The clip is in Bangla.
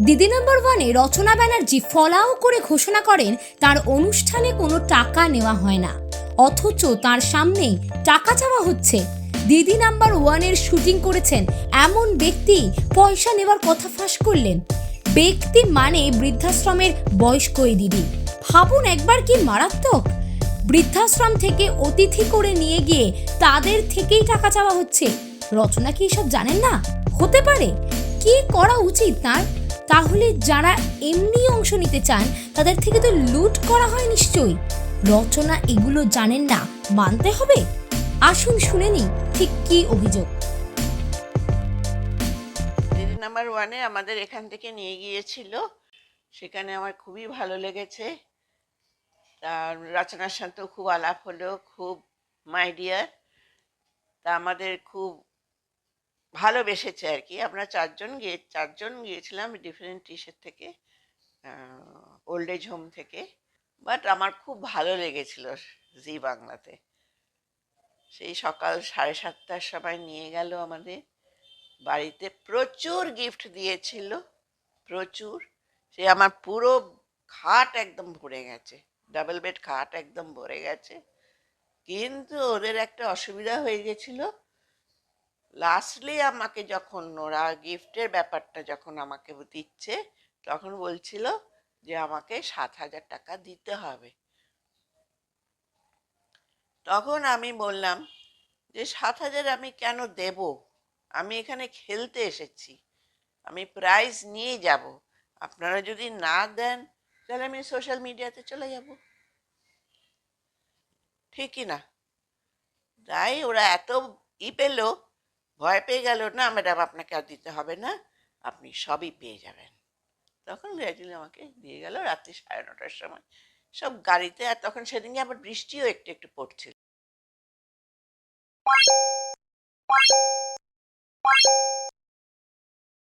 দিদি নম্বর ওয়ানে রচনা ব্যানার্জি ফলাও করে ঘোষণা করেন তার অনুষ্ঠানে কোনো টাকা নেওয়া হয় না, অথচ তার সামনেই টাকা চাওয়া হচ্ছে। দিদি নাম্বার ওয়ানের শুটিং করেছেন এমন ব্যক্তি পয়সা নেওয়ার কথা ফাঁস করলেন। ব্যক্তি মানে বৃদ্ধাশ্রমের বয়স্ক এই দিদি। ভাবুন একবার, কি মারাত্মক! বৃদ্ধাশ্রম থেকে অতিথি করে নিয়ে গিয়ে তাদের থেকেই টাকা চাওয়া হচ্ছে। রচনা কি এসব জানেন না? হতে পারে। কি করা উচিত তার? তাহলে যারা এমনি অংশ নিতে চান তাদের থেকে তো লুট করা হয় নিশ্চয়ই। রচনা এগুলো জানেন না, মানতে হবে। আসুন শুনে নি ঠিক কি অভিযোগ। দিদি নাম্বার ওয়ানে আমাদের এখান থেকে নিয়ে গিয়েছিল, সেখানে আমার খুবই ভালো লেগেছে। তার রচনার সাথেও খুব আলাপ হলো, খুব মাই ডিয়ার। তা আমাদের খুব ভালোবেসেছে আর কি। আমরা চারজন গিয়েছিলাম ডিফারেন্ট ইসের থেকে, ওল্ড এজ হোম থেকে। বাট আমার খুব ভালো লেগেছিল জি বাংলাতে। সেই সকাল 7:30টার সময় নিয়ে গেল আমাদের বাড়িতে, প্রচুর গিফট দিয়েছিল, প্রচুর। সে আমার পুরো খাট একদম ভরে গেছে, ডাবল বেড খাট একদম ভরে গেছে। কিন্তু ওদের একটা অসুবিধা হয়ে গেছিল। লাস্টলি আমাকে যখন ওরা গিফটের ব্যাপারটা যখন আমাকে দিচ্ছে, তখন বলছিল যে আমাকে 7,000 টাকা দিতে হবে। তখন আমি বললাম যে 7,000 আমি কেন দেব? আমি এখানে খেলতে এসেছি, আমি প্রাইজ নিয়ে যাব। আপনারা যদি না দেন তাহলে আমি সোশ্যাল মিডিয়াতে চলে যাব, ঠিকই না? তাই ওরা এত পেল, ভয় পেয়ে গেল, না ম্যাডাম আপনাকে আর দিতে হবে না, আপনি সবই পেয়ে যাবেন। তখন গ্র্যাজুয়ালি আমাকে দিয়ে গেল রাত্রি 9:30টার সময় সব গাড়িতে। আর তখন সেদিনকে আবার বৃষ্টিও একটু একটু পড়ছিল।